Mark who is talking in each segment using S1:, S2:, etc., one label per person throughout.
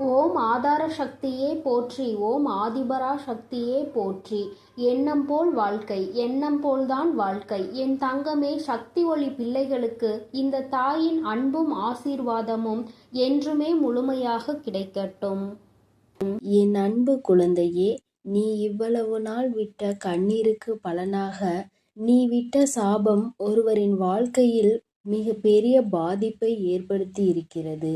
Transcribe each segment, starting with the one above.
S1: ஓம் ஆதார சக்தியே போற்றி, ஓம் ஆதிபரா சக்தியே போற்றி. எண்ணம் போல் வாழ்க்கை, எண்ணம் போல்தான் வாழ்க்கை. என் தங்கமே, சக்தி ஒளி பிள்ளைகளுக்கு இந்த தாயின் அன்பும் ஆசீர்வாதமும் என்றுமே முழுமையாக கிடைக்கட்டும்.
S2: என் அன்பு குழந்தையே, நீ இவ்வளவு நாள் விட்ட கண்ணீருக்கு பலனாக நீ விட்ட சாபம் ஒருவரின் வாழ்க்கையில் மிக பெரிய பாதிப்பை ஏற்படுத்தி இருக்கிறது.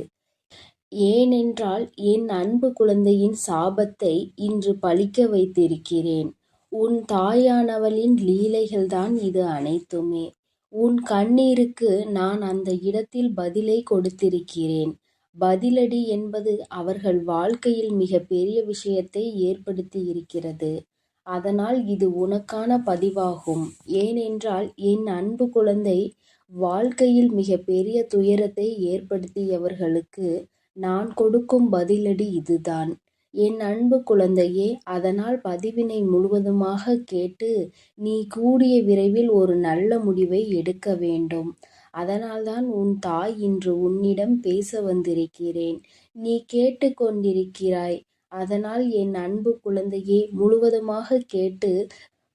S2: ஏனென்றால் என் அன்பு குழந்தையின் சாபத்தை இன்று பலிக்க வைத்திருக்கிறேன். உன் தாயானவளின் லீலைகள்தான் இது அனைத்துமே. உன் கண்ணீருக்கு நான் அந்த இடத்தில் பதிலை கொடுத்திருக்கிறேன். பதிலடி என்பது அவர்கள் வாழ்க்கையில் மிக பெரிய விஷயத்தை ஏற்படுத்தி இருக்கிறது. அதனால் இது உனக்கான பதிவாகும். ஏனென்றால் என் அன்பு குழந்தை வாழ்க்கையில் மிக பெரிய துயரத்தை ஏற்படுத்தியவர்களுக்கு நான் கொடுக்கும் பதிலடி இதுதான். என் அன்பு குழந்தையே, அதனால் பதிவினை முழுவதுமாக கேட்டு நீ கூடிய விரைவில் ஒரு நல்ல முடிவை எடுக்க வேண்டும். அதனால்தான் உன் தாய் இன்று உன்னிடம் பேச வந்திருக்கிறேன். நீ கேட்டு கொண்டிருக்கிறாய். அதனால் என் அன்பு குழந்தையே, முழுவதுமாக கேட்டு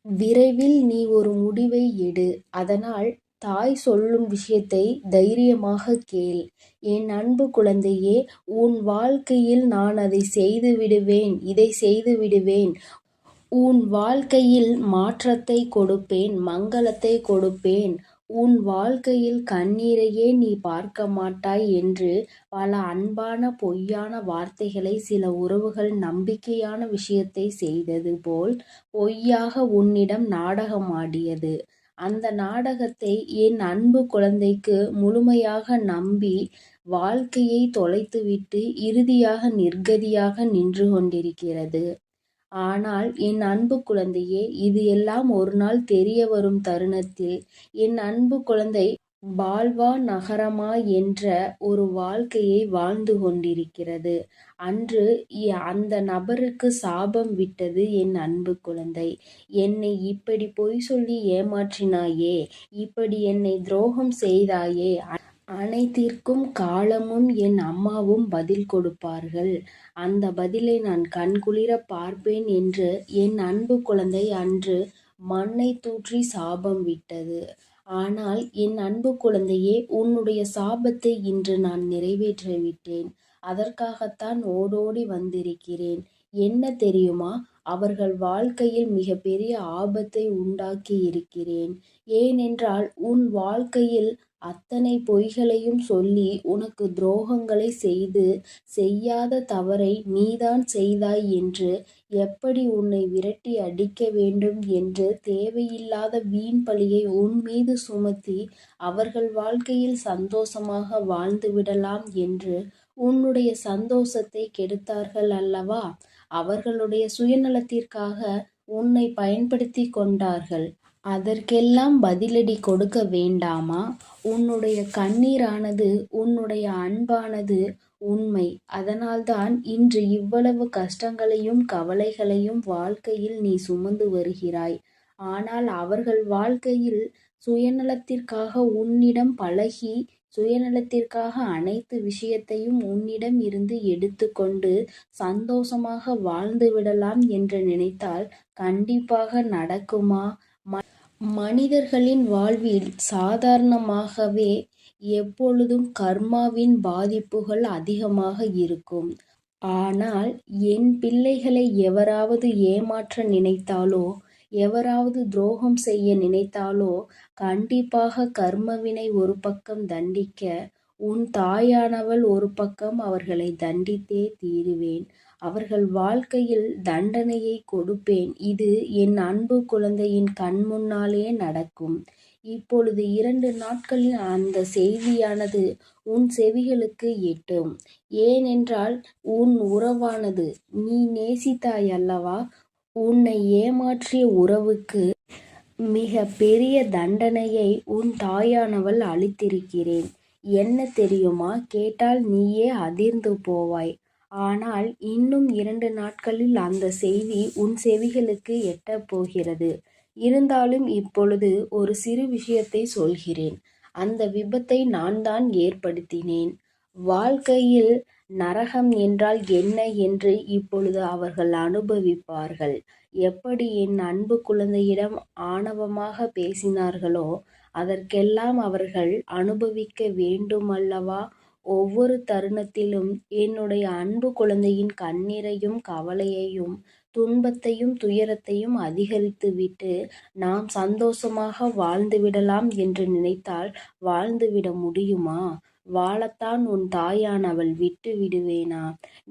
S2: விரைவில் நீ ஒரு முடிவை எடு. அதனால் தாய் சொல்லும் விஷயத்தை தைரியமாக கேள். என் அன்பு குழந்தையே, உன் வாழ்க்கையில் நான் அதை செய்து விடுவேன், இதை செய்து விடுவேன். உன் வாழ்க்கையில் மாற்றத்தை கொடுப்பேன், மங்களத்தை கொடுப்பேன். உன் வாழ்க்கையில் கண்ணீரையே நீ பார்க்க மாட்டாய் என்று பல அன்பான பொய்யான வார்த்தைகளை சில உறவுகள் நம்பிக்கையான விஷயத்தை செய்தது போல் பொய்யாக உன்னிடம் நாடகம் ஆடியது. அந்த நாடகத்தை என் அன்பு குழந்தைக்கு முழுமையாக நம்பி வாழ்க்கையை தொலைத்துவிட்டு இறுதியாக நிர்கதியாக நின்று கொண்டிருக்கிறது. ஆனால் என் அன்பு குழந்தையே, இது எல்லாம் ஒரு நாள் தெரிய வரும் தருணத்தில் என் அன்பு குழந்தை பால்வா நகரமா என்ற ஒரு வாழ்க்கையை வாழ்ந்து கொண்டிருக்கிறது. அன்று அந்த நபருக்கு சாபம் விட்டது என் அன்பு குழந்தை. என்னை இப்படி பொய் சொல்லி ஏமாற்றினாயே, இப்படி என்னை துரோகம் செய்தாயே, அனைத்திற்கும் காலமும் என் அம்மாவும் பதில் கொடுப்பார்கள். அந்த பதிலை நான் கண்குளிர பார்ப்பேன் என்று என் அன்பு குழந்தை அன்று மண்ணை தூற்றி சாபம் விட்டது. ஆனால் என் அன்பு குழந்தையே, உன்னுடைய சாபத்தை இன்று நான் நிறைவேற்றிவிட்டேன். அதற்காகத்தான் ஓடோடி வந்திருக்கிறேன். என்ன தெரியுமா? அவர்கள் வாழ்க்கையில் மிக பெரிய ஆபத்தை உண்டாக்கி இருக்கிறேன். ஏனென்றால் உன் வாழ்க்கையில் அத்தனை பொய்களையும் சொல்லி உனக்கு துரோகங்களை செய்து செய்யாத தவறை நீதான் செய்தாய் என்று எப்படி உன்னை விரட்டி அடிக்க வேண்டும் என்று தேவையில்லாத வீண் பழியை உன் மீது சுமத்தி அவர்கள் வாழ்க்கையில் சந்தோஷமாக வாழ்ந்து விடலாம் என்று உன்னுடைய சந்தோஷத்தை கெடுத்தார்கள் அல்லவா? அவர்களுடைய சுயநலத்திற்காக உன்னை பயன்படுத்தி கொண்டார்கள். அதற்கெல்லாம் பதிலடி கொடுக்க வேண்டாமா? உன்னுடைய கண்ணீரானது, உன்னுடைய அன்பானது உண்மை. அதனால்தான் இன்று இவ்வளவு கஷ்டங்களையும் கவலைகளையும் வாழ்க்கையில் நீ சுமந்து வருகிறாய். ஆனால் அவர்கள் வாழ்க்கையில் சுயநலத்திற்காக உன்னிடம் பழகி, சுயநலத்திற்காக அனைத்து விஷயத்தையும் உன்னிடம் இருந்து எடுத்துக்கொண்டு சந்தோஷமாக வாழ்ந்து விடலாம் என்று நினைத்தால் கண்டிப்பாக நடக்குமா? மனிதர்களின் வாழ்வில் சாதாரணமாகவே எப்பொழுதும் கர்மாவின் பாதிப்புகள் அதிகமாக இருக்கும். ஆனால் என் பிள்ளைகளை எவராவது ஏமாற்ற நினைத்தாலோ, எவராவது துரோகம் செய்ய நினைத்தாலோ கண்டிப்பாக கர்மவினை ஒரு பக்கம் தண்டிக்க, உன் தாயானவள் ஒரு பக்கம் அவர்களை தண்டித்தே தீருவேன். அவர்கள் வாழ்க்கையில் தண்டனையை கொடுப்பேன். இது என் அன்பு குழந்தையின் கண் முன்னாலே நடக்கும். இப்பொழுது 2 நாட்களில் அந்த செய்தியானது உன் செவிகளுக்கு எட்டும். ஏனென்றால் உன் உறவானது, நீ நேசித்தாய் அல்லவா? உன்னை ஏமாற்றிய உறவுக்கு மிக பெரிய தண்டனையை உன் தாயானவள் அளித்திருக்கிறேன். என்ன தெரியுமா? கேட்டால் நீயே அதிர்ந்து போவாய். ஆனால் இன்னும் 2 நாட்களில் அந்த செய்தி உன் செவிகளுக்கு எட்டப் போகிறது. இருந்தாலும் இப்பொழுது ஒரு சிறு விஷயத்தை சொல்கிறேன். அந்த விபத்தை நான் தான் ஏற்படுத்தினேன். வாழ்க்கையில் நரகம் என்றால் என்ன என்று இப்பொழுது அவர்கள் அனுபவிப்பார்கள். எப்படி என் அன்பு குழந்தையிடம் ஆணவமாக பேசினார்களோ அதற்கெல்லாம் அவர்கள் அனுபவிக்க வேண்டுமல்லவா? ஒவ்வொரு தருணத்திலும் என்னுடைய அன்பு குழந்தையின் கண்ணீரையும் கவலையையும் துன்பத்தையும் துயரத்தையும் அதிகரித்துவிட்டு நாம் சந்தோஷமாக வாழ்ந்துவிடலாம் என்று நினைத்தால் வாழ்ந்துவிட முடியுமா? வாழத்தான் உன் தாயானவள் விட்டு விடுவேனா?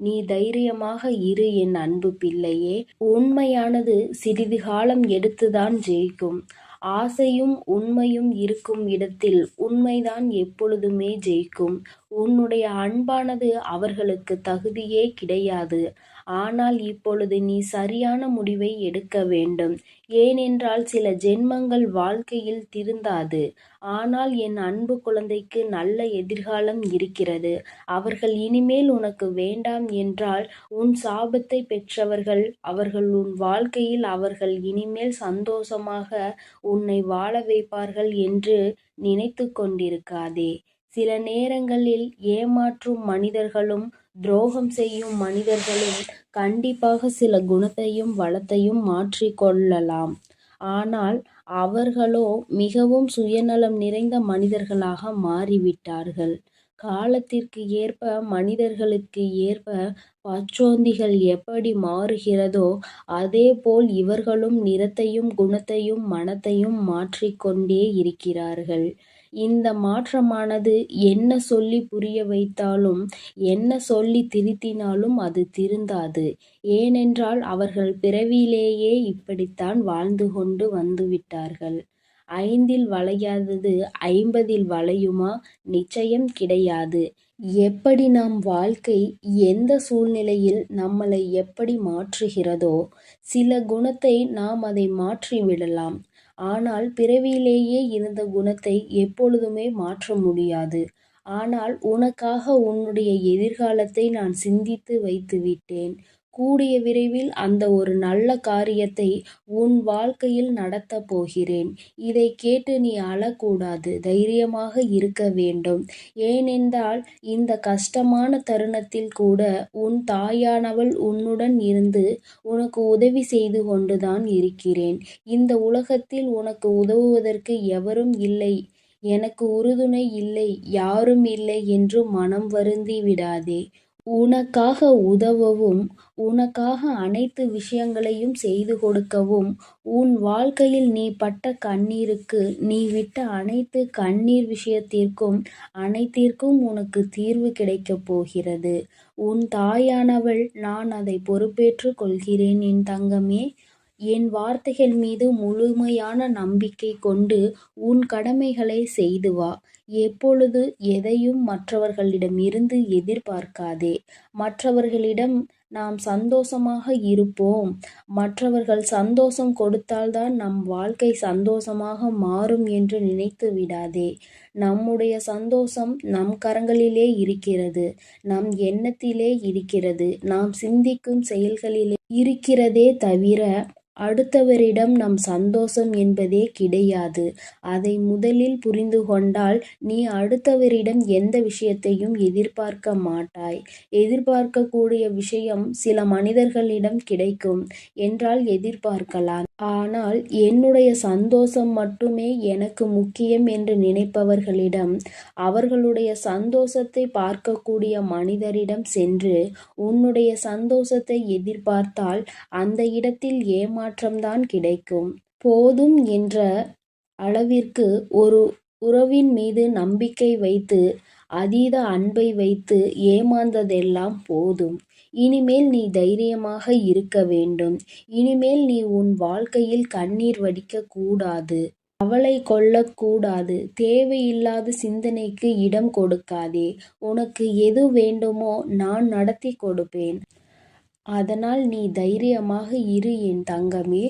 S2: நீ தைரியமாக இரு என் அன்பு பிள்ளையே. உண்மையானது சிறிது காலம் எடுத்துதான் ஜெயிக்கும். ஆசையும் உண்மையும் இருக்கும் இடத்தில் உண்மைதான் எப்பொழுதுமே ஜெயிக்கும். உன்னுடைய அன்பானது அவர்களுக்கு தகுதியே கிடையாது. ஆனால் இப்பொழுது நீ சரியான முடிவை எடுக்க வேண்டும். ஏனென்றால் சில ஜென்மங்கள் வாழ்க்கையில் திருந்தாது. ஆனால் என் அன்பு குழந்தைக்கு நல்ல எதிர்காலம் இருக்கிறது. அவர்கள் இனிமேல் உனக்கு வேண்டாம் என்றால் உன் சாபத்தை பெற்றவர்கள் அவர்கள் உன் வாழ்க்கையில் அவர்கள் இனிமேல் சந்தோஷமாக உன்னை வாழ வைப்பார்கள் என்று நினைத்து கொண்டிருக்காதே. சில நேரங்களில் ஏமாற்றும் மனிதர்களும் துரோகம் செய்யும் மனிதர்களும் கண்டிப்பாக சில குணத்தையும் வளத்தையும் மாற்றிக்கொள்ளலாம். ஆனால் அவர்களோ மிகவும் சுயநலம் நிறைந்த மனிதர்களாக மாறிவிட்டார்கள். காலத்திற்கு ஏற்ப மனிதர்களுக்கு ஏற்ப பச்சோந்திகள் எப்படி மாறுகிறதோ அதேபோல் இவர்களும் நிறத்தையும் குணத்தையும் மனத்தையும் மாற்றிக்கொண்டே இருக்கிறார்கள். இந்த மாற்றமானது என்ன சொல்லி புரிய வைத்தாலும் என்ன சொல்லி திருத்தினாலும் அது திருந்தாது. ஏனென்றால் அவர்கள் பிறவியிலேயே இப்படித்தான் வாழ்ந்து கொண்டு வந்துவிட்டார்கள். 5ல் வளையாதது 50ல் வளையுமா? நிச்சயம் கிடையாது. எப்படி நம் வாழ்க்கை எந்த சூழ்நிலையில் நம்மளை எப்படி மாற்றுகிறதோ சில குணத்தை நாம் அதை மாற்றிவிடலாம். ஆனால் பிறவியிலேயே இருந்த குணத்தை எப்பொழுதுமே மாற்ற முடியாது. ஆனால் உனக்காக உன்னுடைய எதிர்காலத்தை நான் சிந்தித்து வைத்துவிட்டேன். கூடிய விரைவில் அந்த ஒரு நல்ல காரியத்தை உன் வாழ்க்கையில் நடத்தப் போகிறேன். இதை கேட்டு நீ அழக்கூடாது. தைரியமாக இருக்க வேண்டும். ஏனென்றால் இந்த கஷ்டமான தருணத்தில் கூட உன் தாயானவள் உன்னுடன் இருந்து உனக்கு உதவி செய்து கொண்டுதான் இருக்கிறேன். இந்த உலகத்தில் உனக்கு உதவுவதற்கு எவரும் இல்லை. எனக்கு உறுதுணை இல்லை, யாரும் இல்லை என்று மனம் வருந்தி விடாதே. உனக்காக உதவவும் உனக்காக அனைத்து விஷயங்களையும் செய்து கொடுக்கவும் உன் வாழ்க்கையில் நீ பட்ட கண்ணீருக்கு நீ விட்ட அனைத்து கண்ணீர் விஷயத்திற்கும் அனைத்திற்கும் உனக்கு தீர்வு கிடைக்கப் போகிறது. உன் தாயானவள் நான் அதை பொறுப்பேற்று கொள்கிறேன் என் தங்கமே. என் வார்த்தைகள் மீது முழுமையான நம்பிக்கை கொண்டு உன் கடமைகளை செய்து வா. எப்பொழுது எதையும் மற்றவர்களிடமிருந்து எதிர்பார்க்காதே. மற்றவர்களிடம் நாம் சந்தோஷமாக இருப்போம், மற்றவர்கள் சந்தோஷம் கொடுத்தால்தான் நம் வாழ்க்கை சந்தோஷமாக மாறும் என்று நினைத்து விடாதே. நம்முடைய சந்தோஷம் நம் கரங்களிலே இருக்கிறது, நம் எண்ணத்திலே இருக்கிறது, நாம் சிந்திக்கும் செயல்களிலே இருக்கிறதே தவிர அடுத்தவரிடம் நம் சந்தோஷம் என்பதே கிடையாது. அதை முதலில் புரிந்து கொண்டால் நீ அடுத்தவரிடம் எந்த விஷயத்தையும் எதிர்பார்க்க மாட்டாய். எதிர்பார்க்கக்கூடிய விஷயம் சில மனிதர்களிடம் கிடைக்கும் என்றால் எதிர்பார்க்கலாம். ஆனால் என்னுடைய சந்தோஷம் மட்டுமே எனக்கு முக்கியம் என்று நினைப்பவர்களிடம் அவர்களுடைய சந்தோஷத்தை பார்க்கக்கூடிய மனிதரிடம் சென்று உன்னுடைய சந்தோஷத்தை எதிர்பார்த்தால் அந்த இடத்தில் ஏமாற்றம்தான் கிடைக்கும். போதும் என்ற அளவிற்கு ஒரு உறவின் மீது நம்பிக்கை வைத்து அதீத அன்பை வைத்து ஏமாந்ததெல்லாம் போதும். இனிமேல் நீ தைரியமாக இருக்க வேண்டும். இனிமேல் நீ உன் வாழ்க்கையில் கண்ணீர் வடிக்க கூடாது. கவலை கொள்ளக்கூடாது. தேவையில்லாத சிந்தனைக்கு இடம் கொடுக்காதே. உனக்கு எது வேண்டுமோ நான் நடத்தி கொடுப்பேன். அதனால் நீ தைரியமாக இரு என் தங்கமே.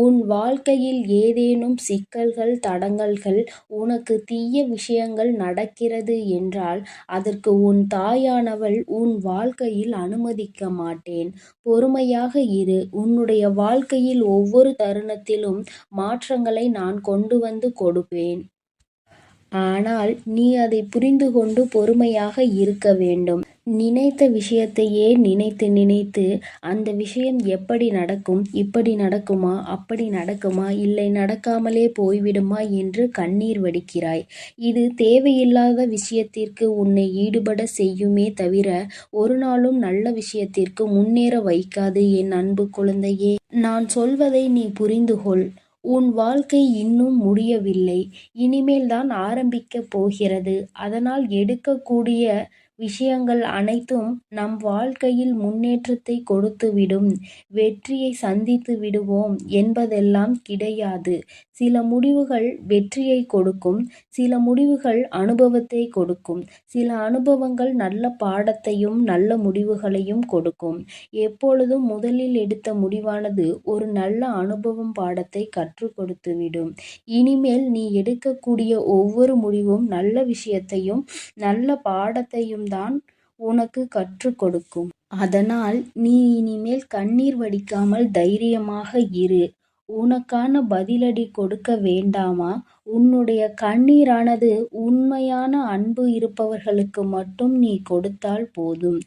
S2: உன் வாழ்க்கையில் ஏதேனும் சிக்கல்கள் தடங்கல்கள் உனக்கு தீய விஷயங்கள் நடக்கிறது என்றால் அதற்கு உன் தாயானவள் உன் வாழ்க்கையில் அனுமதிக்க மாட்டேன். பொறுமையாக இரு. உன்னுடைய வாழ்க்கையில் ஒவ்வொரு தருணத்திலும் மாற்றங்களை நான் கொண்டு வந்து கொடுப்பேன். ஆனால் நீ அதை புரிந்து கொண்டு பொறுமையாக இருக்க வேண்டும். நினைத்த விஷயத்தையே நினைத்து நினைத்து அந்த விஷயம் எப்படி நடக்கும், இப்படி நடக்குமா, அப்படி நடக்குமா, இல்லை நடக்காமலே போய்விடுமா என்று கண்ணீர் வடிக்கிறாய். இது தேவையில்லாத விஷயத்திற்கு உன்னை ஈடுபட செய்யுமே தவிர ஒரு நாளும் நல்ல விஷயத்திற்கு முன்னேற வைக்காது. என் அன்பு குழந்தையே, நான் சொல்வதை நீ புரிந்து கொள். உன் வாழ்க்கை இன்னும் முடியவில்லை. இனிமேல் தான் ஆரம்பிக்கப் போகிறது. அதனால் எடுக்கக்கூடிய விஷயங்கள் அனைத்தும் நம் வாழ்க்கையில் முன்னேற்றத்தை கொடுத்துவிடும். வெற்றியை சந்தித்து விடுவோம் என்பதெல்லாம் கிடையாது. சில முடிவுகள் வெற்றியை கொடுக்கும், சில முடிவுகள் அனுபவத்தை கொடுக்கும், சில அனுபவங்கள் நல்ல பாடத்தையும் நல்ல முடிவுகளையும் கொடுக்கும். எப்பொழுதும் முதலில் எடுத்த முடிவானது ஒரு நல்ல அனுபவம் பாடத்தை கற்றுக் கொடுத்துவிடும். இனிமேல் நீ எடுக்கக்கூடிய ஒவ்வொரு முடிவும் நல்ல விஷயத்தையும் நல்ல பாடத்தையும் தான் உனக்கு கற்றுக் கொடுக்கும். அதனால் நீ இனிமேல் கண்ணீர் வடிக்காமல் தைரியமாக இரு. உனக்கான பதிலடி கொடுக்க வேண்டாமா? உன்னுடைய கண்ணீரானது உண்மையான அன்பு இருப்பவர்களுக்கு மட்டும் நீ கொடுத்தால் போதும்.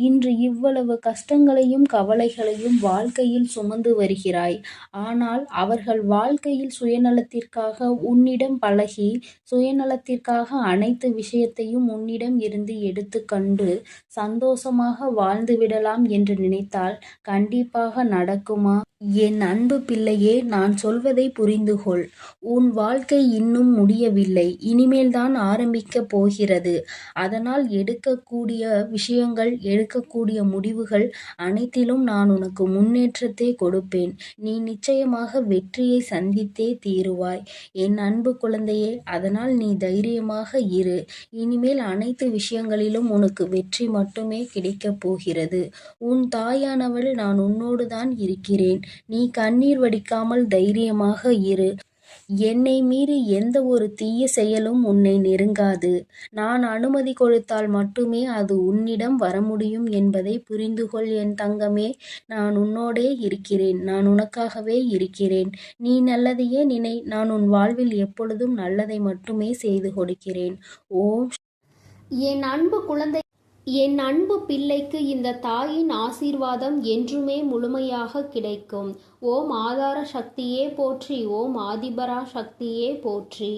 S2: இன்று இவ்வளவு கஷ்டங்களையும் கவலைகளையும் வாழ்க்கையில் சுமந்து வருகிறாய். ஆனால் அவர்கள் வாழ்க்கையில் சுயநலத்திற்காக உன்னிடம் பழகி, சுயநலத்திற்காக அனைத்து விஷயத்தையும் உன்னிடம் இருந்து எடுத்துக்கொண்டு சந்தோஷமாக வாழ்ந்து விடலாம் என்று நினைத்தால் கண்டிப்பாக நடக்குமா? என் அன்பு பிள்ளையே, நான் சொல்வதை புரிந்து கொள். உன் வாழ்க்கை இன்னும் முடியவில்லை. இனிமேல் தான் ஆரம்பிக்கப் போகிறது. அதனால் எடுக்கக்கூடிய விஷயங்கள், எடுக்கக்கூடிய முடிவுகள் அனைத்திலும் நான் உனக்கு முன்னேற்றத்தை கொடுப்பேன். நீ நிச்சயமாக வெற்றியை சந்தித்தே தீருவாய். என் அன்பு குழந்தையே, அதனால் நீ தைரியமாக இரு. இனிமேல் அனைத்து விஷயங்களிலும் உனக்கு வெற்றி மட்டுமே கிடைக்கப் போகிறது. உன் தாயானவள் நான் உன்னோடு தான் இருக்கிறேன். நீ கண்ணீர் வடிக்காமல் தைரியமாக இரு. என்னை மீறி எந்த ஒரு தீய செயலும் உன்னை நெருங்காது. நான் அனுமதி கொடுத்தால் மட்டுமே அது உன்னிடம் வர முடியும் என்பதை புரிந்து கொள் என் தங்கமே. நான் உன்னோடே இருக்கிறேன். நான் உனக்காகவே இருக்கிறேன். நீ நல்லதையே நினை. நான் உன் வாழ்வில் எப்பொழுதும் நல்லதை மட்டுமே செய்து கொடுக்கிறேன். ஓம்.
S1: என் அன்பு குழந்தை, என் அன்பு பிள்ளைக்கு இந்த தாயின் ஆசீர்வாதம் என்றுமே முழுமையாக கிடைக்கும். ஓம் ஆதார சக்தியே போற்றி. ஓம் ஆதிபரா சக்தியே போற்றி.